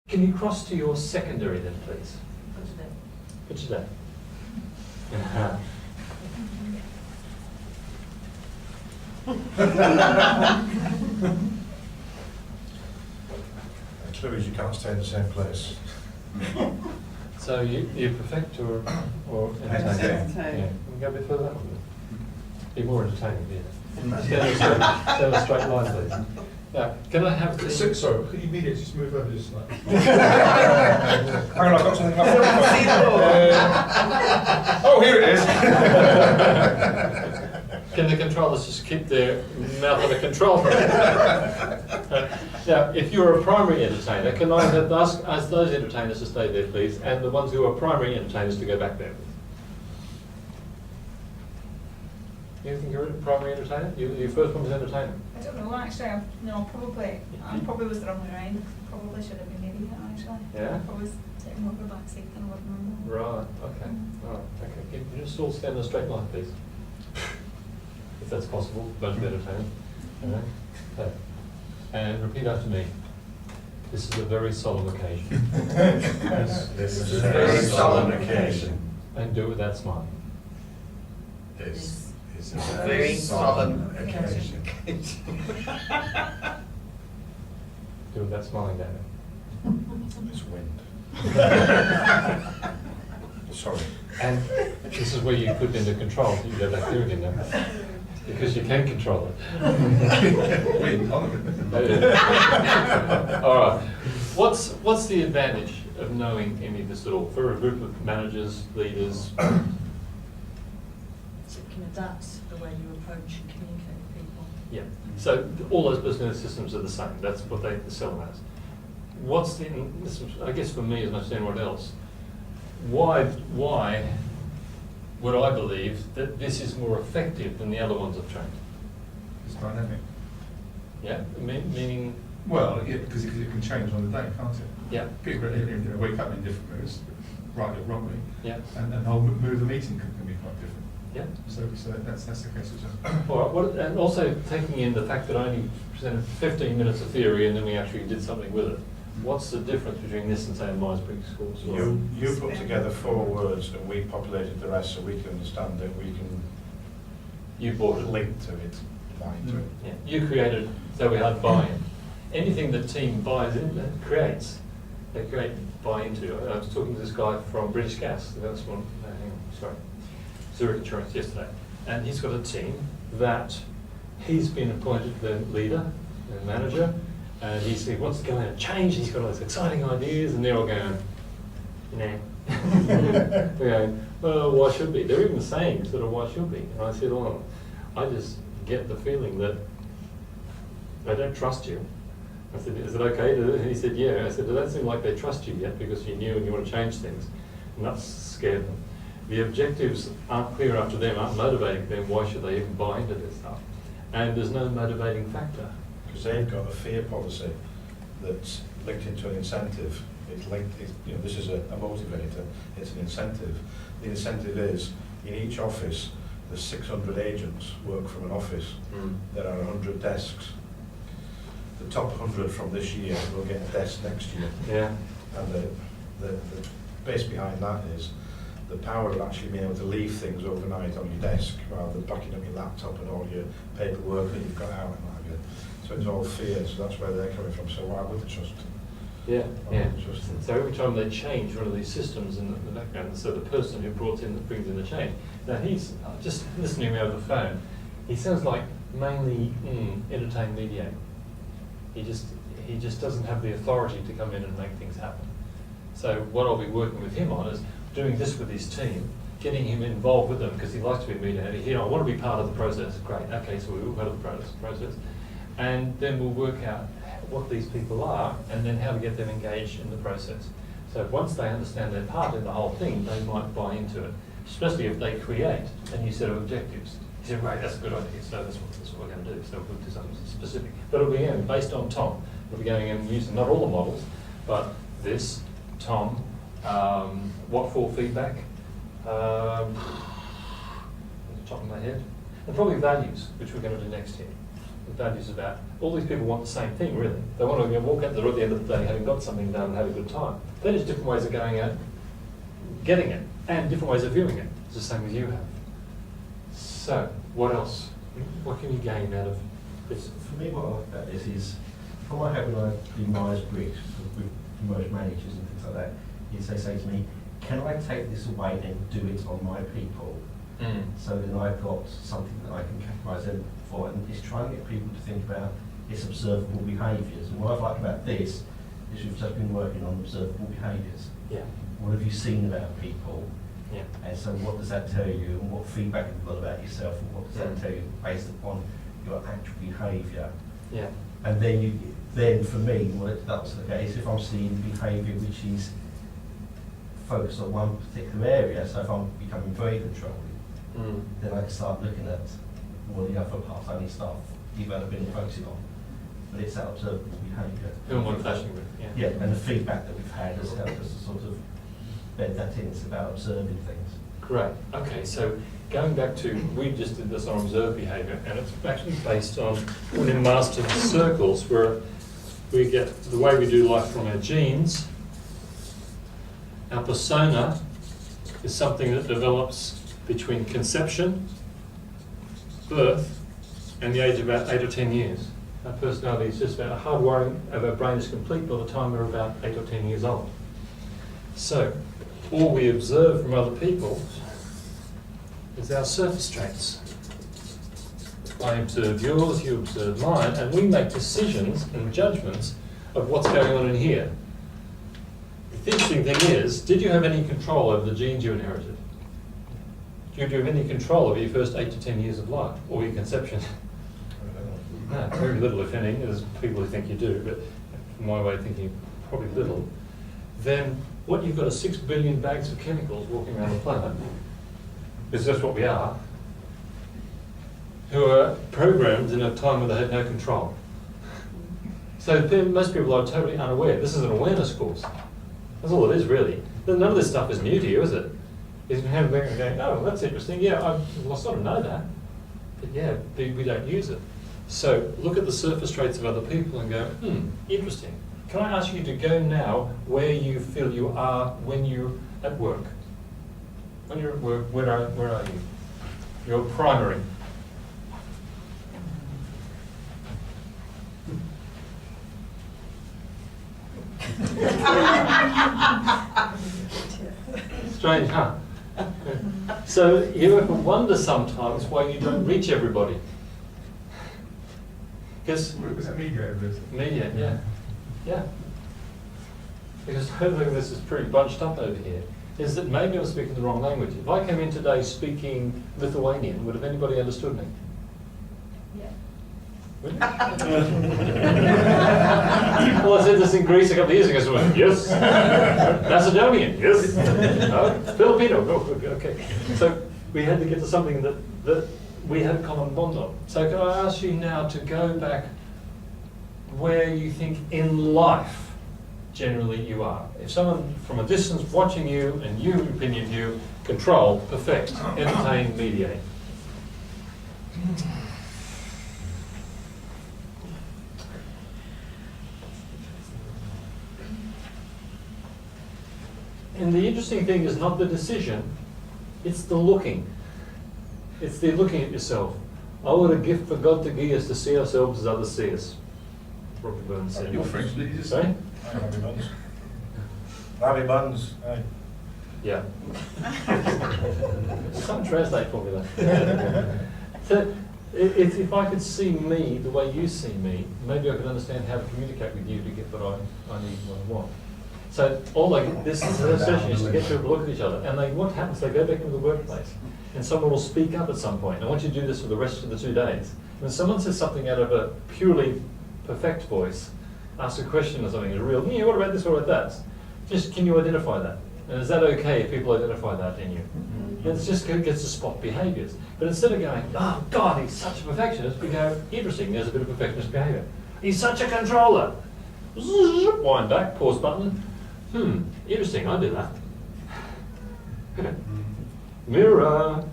Can you cross to your secondary then, please? For today. The clue is you can't stay in the same place. So you perfect or entertain? Entertain. Yeah. Can we go a bit further? Be more entertaining, yeah. Stay on a straight line, please. Now, can I have the... Sorry, could you immediately just move over this slightly? Hang on, I've got something Oh, here it is. Can the controllers just keep their mouth under control? Now, if you're a primary entertainer, can I ask those entertainers to stay there, please, and the ones who are primary entertainers to go back there? You think you're a primary entertainer? Your first one was entertainer? I don't know, actually. I probably was the wrong way around. Probably should have been maybe, actually. Yeah? I was taking more of the back seat than I would remember. Right, okay. All right, okay. Can you just all stand in a straight line, please? If that's possible, bunch of entertainers. Okay. And repeat after me. This is a very solemn occasion. This is a very solemn occasion. And do it without smiling. This is a Very solemn occasion. Do it without smiling, David. It's wind. Sorry. And this is where you put into control. You go back there again now. Because you can control it. Wind, on it. All right. What's the advantage of knowing any of this at all for a group of managers, leaders? So you can adapt the way you approach and communicate with people. Yeah. So all those business systems are the same. That's what they sell them as. What's the? This is, I guess for me as much as anyone else. Why would I believe that this is more effective than the other ones I've trained? It's dynamic. Yeah. Meaning. Well, yeah, because it can change on the day, can't it? Yeah. People wake up in different moods, rightly or wrongly. Yeah. And the whole mood of the meeting can be quite different. Yeah. So that's the case as well. All right. And also taking in the fact that I only presented 15 minutes of theory and then we actually did something with it. What's the difference between this and say a Myers-Briggs score? You put together 4 words and we populated the rest so we can understand it. We can You bought it. link to it, bind to it. Yeah. You created, so we had buy-in. Anything the team buys in, creates, they create buy into. I was talking to this guy from British Gas, that's one, Zurich Insurance yesterday, and he's got a team that he's been appointed the leader, the manager, and he wants to go in and change. He's got all these exciting ideas, and they're all going, nah. They're going, well, why should be? They're even saying sort of why should be. And I said, well, I just get the feeling that they don't trust you. I said, is it okay? And he said, yeah. I said, does that seem like they trust you yet because you're new and you want to change things? And that's scared them. The objectives aren't clear enough to them, aren't motivating them. Why should they even buy into this stuff? And there's no motivating factor. Because they've got a fear policy that's linked into an incentive. It's linked, this is a motivator, it's an incentive. The incentive is, in each office, there's 600 agents work from an office. There are 100 desks. The top 100 from this year will get a desk next year. Yeah. And the base behind that is the power of actually being able to leave things overnight on your desk rather than backing up your laptop and all your paperwork that you've got out and what have you. So it's all fear, so that's where they're coming from. So why would they trust? Yeah, Why yeah. would they trust them? So every time they change one of these systems in the background, so the person who brings in the change. Now he's just listening to me over the phone. He sounds like mainly entertain, mediate. He just doesn't have the authority to come in and make things happen. So what I'll be working with him on is doing this with his team, getting him involved with them because he likes to be a mediator. I want to be part of the process. Great. Okay, so we'll be part of the process, and then we'll work out what these people are and then how to get them engaged in the process. So once they understand their part in the whole thing, they might buy into it, especially if they create a new set of objectives. He said, right, that's a good idea, so that's what we're going to do. So we'll do something specific. But it'll be based on Tom. We'll be going and using not all the models, but this, Tom, what for feedback, at the top of my head, and probably values, which we're going to do next year. values about. All these people want the same thing, really. They want to walk out the door at the end of the day having got something done and had a good time. They're just different ways of going out, getting it, and different ways of viewing it. It's the same as you have. So, what else? What can you gain out of this? For me, what I like about this is, from what I have when I do Myers-Briggs with most managers and things like that, is they say to me, can I take this away and do it on my people? So then I've got something that I can categorise them for, and it's trying to get people to think about its observable behaviours. And what I like about this is we've just been working on observable behaviours. Yeah. What have you seen about people? Yeah. And so what does that tell you, and what feedback have you got about yourself, and what does that tell you based upon your actual behaviour? Yeah. And then for me, what that's the case, if I'm seeing behaviour which is focused on one particular area, so if I'm becoming very controlling, then I can start looking at all the other parts I need to start developing and focusing on. But it's that observable behaviour. Who am I clashing with? Yeah, and the feedback that we've had has helped us to sort of bed that in. It's about observing things. Great. Okay, so going back to, we just did this on observed behaviour, and it's actually based on one in master circles where we get the way we do life from our genes. Our persona is something that develops between conception, birth, and the age of about 8 or 10 years. Our personality is just about hardwiring of our brain is complete by the time we're about 8 or 10 years old. So, all we observe from other people is our surface traits. I observe yours, you observe mine, and we make decisions and judgments of what's going on in here. The interesting thing is, did you have any control over the genes you inherited? Did you have any control over your first 8 to 10 years of life, or your conception? No, very little, if any. There's people who think you do, but from my way of thinking, probably little. Then what you've got are 6 billion bags of chemicals walking around the planet, because that's what we are, who are programmed in a time when they had no control. So most people are totally unaware. This is an awareness course. That's all it is, really. None of this stuff is new to you, is it? You can have them going, oh, that's interesting. Yeah, I sort of know that. But yeah, we don't use it. So look at the surface traits of other people and go, interesting. Can I ask you to go now where you feel you are when you're at work? When you're at work, where are you? Your primary. Strange, huh? So you ever wonder sometimes why you don't reach everybody? Because Was that media over this? media, yeah. Yeah. Because hopefully this is pretty bunched up over here, is that maybe I'm speaking the wrong language. If I came in today speaking Lithuanian, would have anybody understood me? Yeah. Would you? Well, I said this in Greece a couple of years ago, so I went, yes. Macedonian, yes. No. Filipino, oh, okay. So we had to get to something that we had a common bond on. So can I ask you now to go back where you think in life generally you are? If someone from a distance watching you and you, opinion you, control, perfect, entertain, mediate. And the interesting thing is not the decision, it's the looking. It's the looking at yourself. Oh, what a gift for God to give us to see ourselves as others see us. Robert Burns said. You're French, did you just Sorry? Larry Buns. Larry Buns, aye. Yeah. Can't translate for me though. So, if I could see me the way you see me, maybe I could understand how to communicate with you to get what I need, what I want. So all this session is to get people to look at each other, and what happens? They go back into the workplace, and someone will speak up at some point. And I want you to do this for the rest of the 2 days. When someone says something out of a purely perfect voice, ask a question or something, yeah, what about this, what about that? Just, can you identify that? And is that okay if people identify that in you? And it's just gets to spot behaviours. But instead of going, oh God, he's such a perfectionist, we go, interesting, there's a bit of perfectionist behaviour. He's such a controller. Wind back, pause button. Interesting, I do that. Mirror.